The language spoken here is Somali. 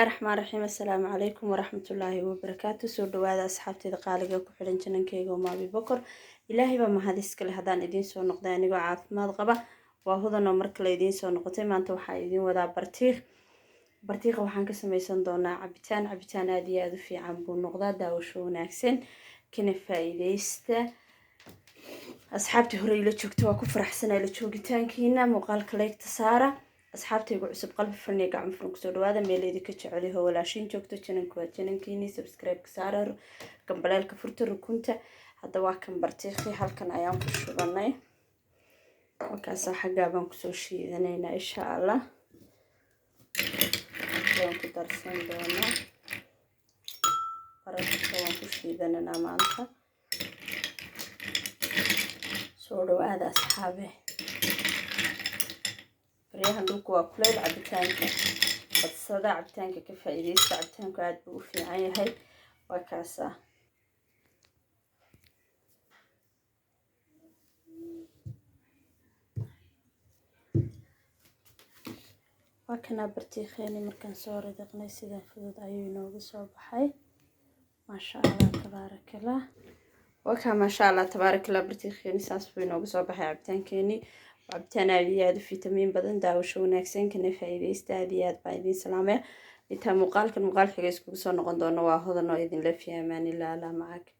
الرحمن الرحيم. السلام عليكم ورحمة الله وبركاته. سو دوادا أصحابتي دقالقة كحلن جننكيغا وما أبي بكر إلهي بما هذا اسكال هدان إدين سو نقدانيغو عافماد قبا وهودانو مركلا إدين سو نقطي maanta waxaa idin wadaa bartiiq waxaan ka samaysan doonaa cabitaan aad iyo aad u fiican buu noqdaa daawasho wanaagsan kana faa'iideysta asxaabtii hore ila joogto waa ku faraxsanaa la joogitaankiina muuqaalka leegta saara asxaabtaygu cusub qalbi furniga gacmo furan kusoo dhawaada meeleedi ka jeceliho walaashin joogto jananku waa janankiini subscribe ka saara gambaleelka furta rukunta hadda waa kan bartiiqi halkan ayaan ku shubanay markaas xaggaa baan kusoo shiidanaynaa insha Allah waan ku darsan doonaa qarashka waan ku shiidananaa maanta soo dhawaada asxaabe ريحان دوكو وكليل عبتانك الصداع عبتانك كفايديس عبتانك عاد بوفي عين هاي وكاسة وكنا برتيخيني مركان صورة دقني سيدا فدود عيونو بصوب حي ما شاء الله تبارك الله وكا ما شاء الله تبارك الله برتيخيني ساسبينو بصوب حي عبتانكيني وعبتان عادي فيتامين بدن daawasho wanaagsan kana faa'iideysta aad baa idin salaamay inta muuqaalka xigay isku soo noqon doono waa hodan oo idin la fiimaanilaa la macag